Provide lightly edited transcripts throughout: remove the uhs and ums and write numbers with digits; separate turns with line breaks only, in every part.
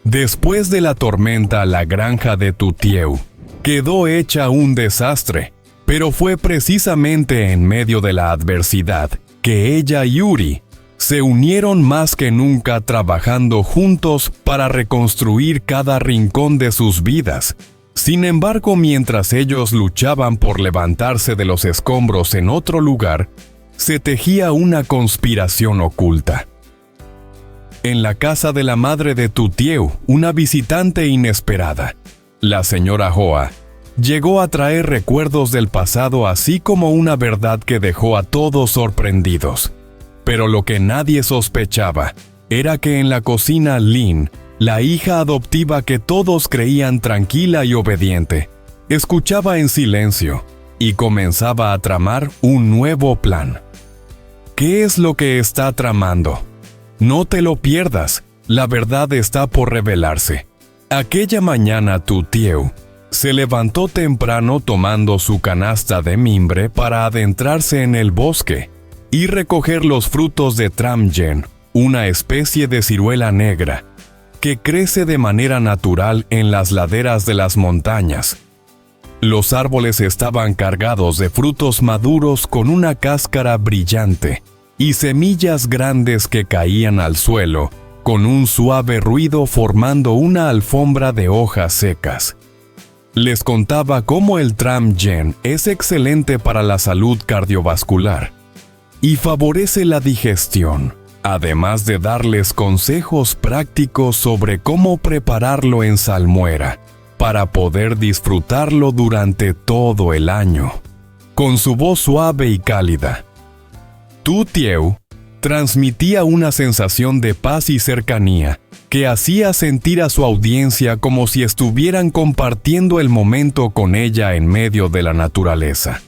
Después de la tormenta, la granja de Tutieu quedó hecha un desastre, pero fue precisamente en medio de la adversidad que ella y Uri se unieron más que nunca, trabajando juntos para reconstruir cada rincón de sus vidas. Sin embargo, mientras ellos luchaban por levantarse de los escombros en otro lugar, se tejía una conspiración oculta. En la casa de la madre de Tutieu, una visitante inesperada, la señora Hoa, llegó a traer recuerdos del pasado, así como una verdad que dejó a todos sorprendidos. Pero lo que nadie sospechaba era que en la cocina Lin, la hija adoptiva que todos creían tranquila y obediente, escuchaba en silencio y comenzaba a tramar un nuevo plan. ¿Qué es lo que está tramando? No te lo pierdas, la verdad está por revelarse. Aquella mañana Tutieu se levantó temprano tomando su canasta de mimbre para adentrarse en el bosque y recoger los frutos de Tramjen, una especie de ciruela negra que crece de manera natural en las laderas de las montañas. Los árboles estaban cargados de frutos maduros con una cáscara brillante y semillas grandes que caían al suelo con un suave ruido, formando una alfombra de hojas secas. Les contaba cómo el Tramjen es excelente para la salud cardiovascular y favorece la digestión, además de darles consejos prácticos sobre cómo prepararlo en salmuera para poder disfrutarlo durante todo el año. Con su voz suave y cálida, Tutieu transmitía una sensación de paz y cercanía que hacía sentir a su audiencia como si estuvieran compartiendo el momento con ella en medio de la naturaleza.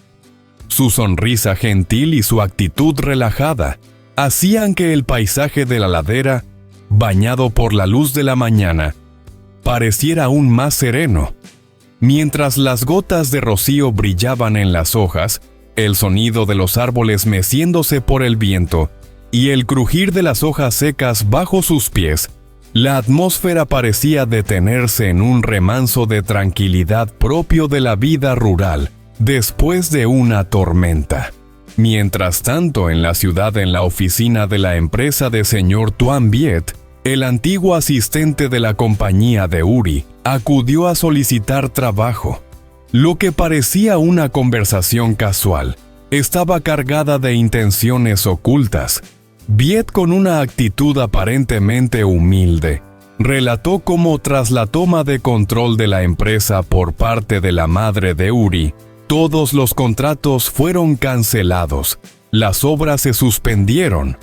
Su sonrisa gentil y su actitud relajada hacían que el paisaje de la ladera, bañado por la luz de la mañana, pareciera aún más sereno. Mientras las gotas de rocío brillaban en las hojas, el sonido de los árboles meciéndose por el viento y el crujir de las hojas secas bajo sus pies, la atmósfera parecía detenerse en un remanso de tranquilidad propio de la vida rural después de una tormenta. Mientras tanto, en la ciudad, en la oficina de la empresa de señor Tuan Viet, el antiguo asistente de la compañía de Uri acudió a solicitar trabajo. Lo que parecía una conversación casual estaba cargada de intenciones ocultas. Viet, con una actitud aparentemente humilde, relató cómo tras la toma de control de la empresa por parte de la madre de Uri, todos los contratos fueron cancelados, las obras se suspendieron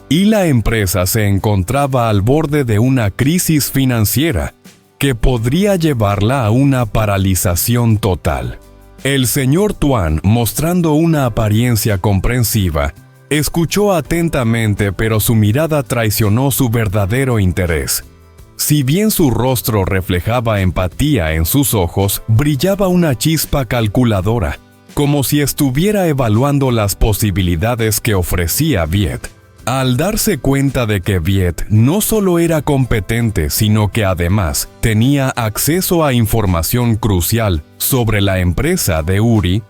y la empresa se encontraba al borde de una crisis financiera que podría llevarla a una paralización total. El señor Tuan, mostrando una apariencia comprensiva, escuchó atentamente, pero su mirada traicionó su verdadero interés. Si bien su rostro reflejaba empatía, en sus ojos brillaba una chispa calculadora, como si estuviera evaluando las posibilidades que ofrecía Viet. Al darse cuenta de que Viet no solo era competente, sino que además tenía acceso a información crucial sobre la empresa de Uri,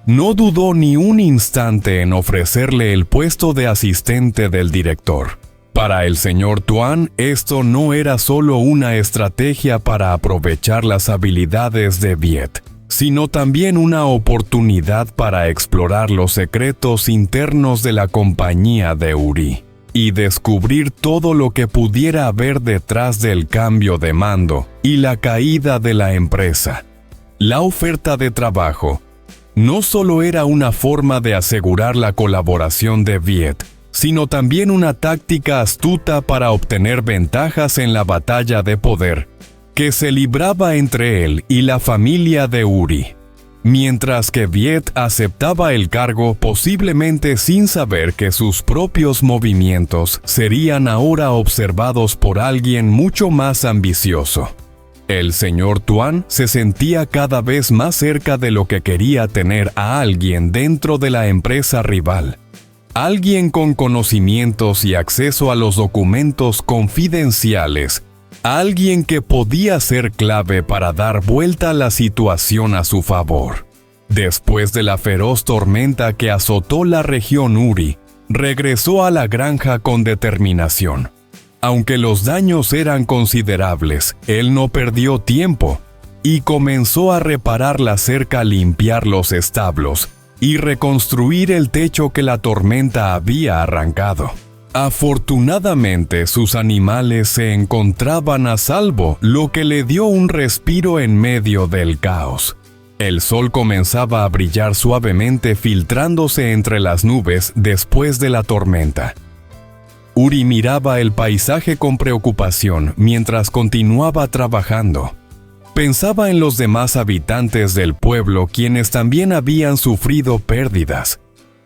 no dudó ni un instante en ofrecerle el puesto de asistente del director. Para el señor Tuan, esto no era solo una estrategia para aprovechar las habilidades de Viet, sino también una oportunidad para explorar los secretos internos de la compañía de Uri y descubrir todo lo que pudiera haber detrás del cambio de mando y la caída de la empresa. La oferta de trabajo no solo era una forma de asegurar la colaboración de Viet, sino también una táctica astuta para obtener ventajas en la batalla de poder que se libraba entre él y la familia de Uri. Mientras que Viet aceptaba el cargo, posiblemente sin saber que sus propios movimientos serían ahora observados por alguien mucho más ambicioso. El señor Tuan se sentía cada vez más cerca de lo que quería tener a alguien dentro de la empresa rival. Alguien con conocimientos y acceso a los documentos confidenciales alguien que podía ser clave para dar vuelta a la situación a su favor. Después de la feroz tormenta que azotó la región Uri, regresó a la granja con determinación. Aunque los daños eran considerables, él no perdió tiempo y comenzó a reparar la cerca, limpiar los establos y reconstruir el techo que la tormenta había arrancado. Afortunadamente, sus animales se encontraban a salvo, lo que le dio un respiro en medio del caos. El sol comenzaba a brillar suavemente, filtrándose entre las nubes después de la tormenta. Uri miraba el paisaje con preocupación mientras continuaba trabajando. Pensaba en los demás habitantes del pueblo, quienes también habían sufrido pérdidas.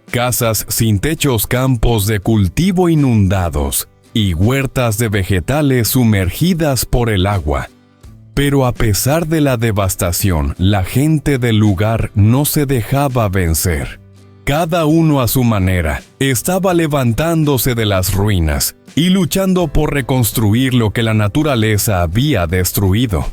Casas sin techos, campos de cultivo inundados y huertas de vegetales sumergidas por el agua. Pero a pesar de la devastación, la gente del lugar no se dejaba vencer. Cada uno a su manera estaba levantándose de las ruinas y luchando por reconstruir lo que la naturaleza había destruido.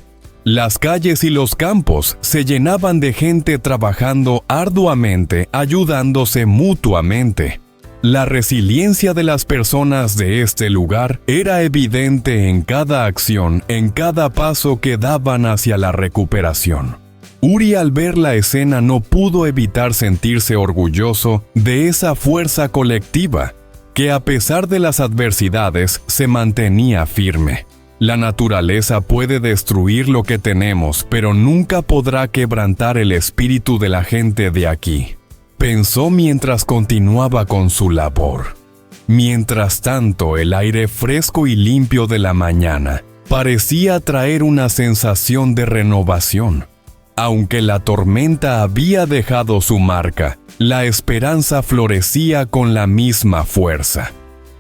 Las calles y los campos se llenaban de gente trabajando arduamente, ayudándose mutuamente. La resiliencia de las personas de este lugar era evidente en cada acción, en cada paso que daban hacia la recuperación. Uri, al ver la escena, no pudo evitar sentirse orgulloso de esa fuerza colectiva que, a pesar de las adversidades, se mantenía firme. La naturaleza puede destruir lo que tenemos, pero nunca podrá quebrantar el espíritu de la gente de aquí, pensó mientras continuaba con su labor. Mientras tanto, el aire fresco y limpio de la mañana parecía traer una sensación de renovación. Aunque la tormenta había dejado su marca, la esperanza florecía con la misma fuerza.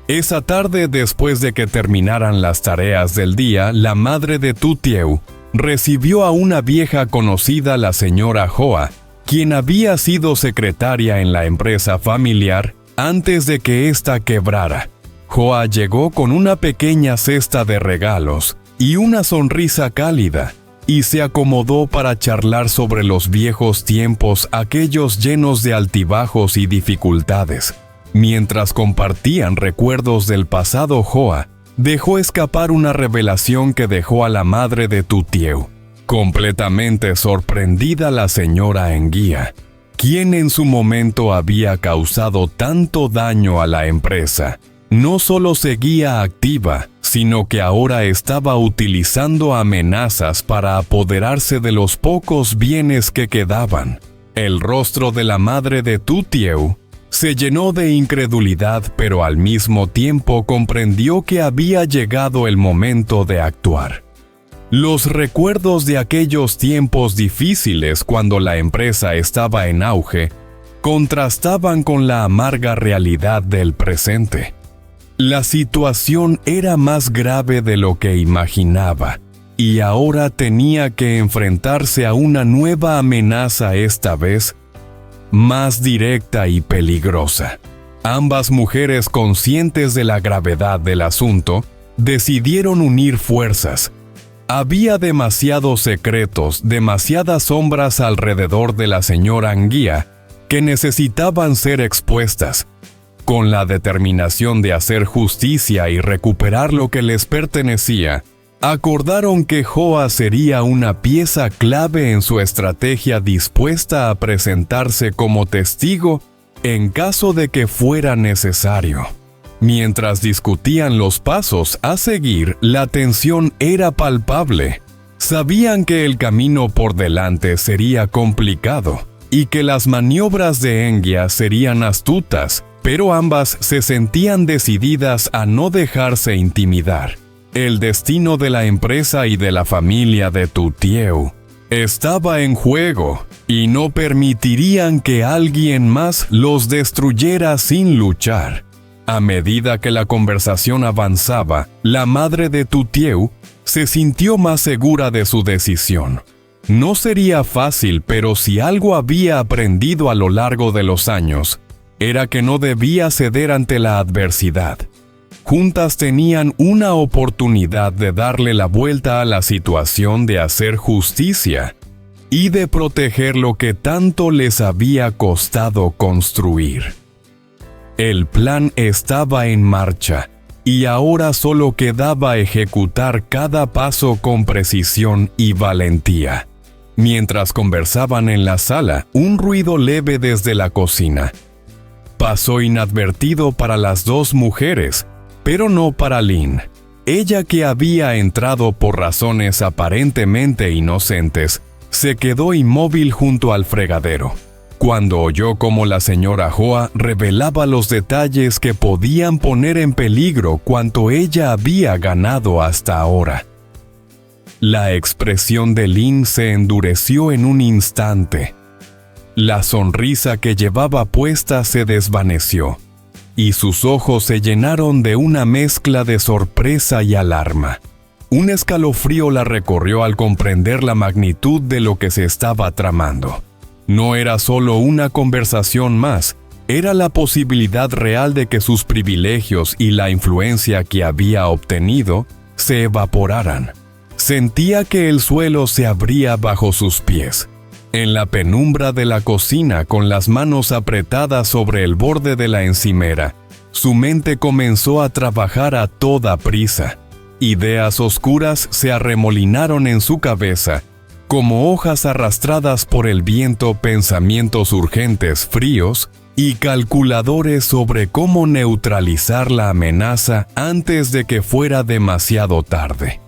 Esa tarde, después de que terminaran las tareas del día, la madre de Tutieu recibió a una vieja conocida, la señora Joa, quien había sido secretaria en la empresa familiar antes de que ésta quebrara. Joa llegó con una pequeña cesta de regalos y una sonrisa cálida, y se acomodó para charlar sobre los viejos tiempos, aquellos llenos de altibajos y dificultades. Mientras compartían recuerdos del pasado, Joa dejó escapar una revelación que dejó a la madre de Tutieu completamente sorprendida. La señora Enguía, quien en su momento había causado tanto daño a la empresa, no solo seguía activa, sino que ahora estaba utilizando amenazas para apoderarse de los pocos bienes que quedaban. El rostro de la madre de Tutieu se llenó de incredulidad, pero al mismo tiempo comprendió que había llegado el momento de actuar. Los recuerdos de aquellos tiempos difíciles, cuando la empresa estaba en auge, contrastaban con la amarga realidad del presente. La situación era más grave de lo que imaginaba, y ahora tenía que enfrentarse a una nueva amenaza, esta vez más directa y peligrosa. Ambas mujeres, conscientes de la gravedad del asunto, decidieron unir fuerzas. Había demasiados secretos, demasiadas sombras alrededor de la señora Enguía que necesitaban ser expuestas. Con la determinación de hacer justicia y recuperar lo que les pertenecía, acordaron que Joa sería una pieza clave en su estrategia, dispuesta a presentarse como testigo en caso de que fuera necesario. Mientras discutían los pasos a seguir, la tensión era palpable. Sabían que el camino por delante sería complicado y que las maniobras de Enguía serían astutas, pero ambas se sentían decididas a no dejarse intimidar. El destino de la empresa y de la familia de Tutieu estaba en juego, y no permitirían que alguien más los destruyera sin luchar. A medida que la conversación avanzaba, la madre de Tutieu se sintió más segura de su decisión. No sería fácil, pero si algo había aprendido a lo largo de los años, era que no debía ceder ante la adversidad. Juntas tenían una oportunidad de darle la vuelta a la situación, de hacer justicia y de proteger lo que tanto les había costado construir. El plan estaba en marcha y ahora solo quedaba ejecutar cada paso con precisión y valentía. Mientras conversaban en la sala, un ruido leve desde la cocina pasó inadvertido para las dos mujeres, pero no para Lynn. Ella, que había entrado por razones aparentemente inocentes, se quedó inmóvil junto al fregadero, cuando oyó cómo la señora Hoa revelaba los detalles que podían poner en peligro cuanto ella había ganado hasta ahora. La expresión de Lynn se endureció en un instante. La sonrisa que llevaba puesta se desvaneció, y sus ojos se llenaron de una mezcla de sorpresa y alarma. Un escalofrío la recorrió al comprender la magnitud de lo que se estaba tramando. No era solo una conversación más, era la posibilidad real de que sus privilegios y la influencia que había obtenido se evaporaran. Sentía que el suelo se abría bajo sus pies. En la penumbra de la cocina, con las manos apretadas sobre el borde de la encimera, su mente comenzó a trabajar a toda prisa. Ideas oscuras se arremolinaron en su cabeza, como hojas arrastradas por el viento, pensamientos urgentes, fríos y calculadores sobre cómo neutralizar la amenaza antes de que fuera demasiado tarde.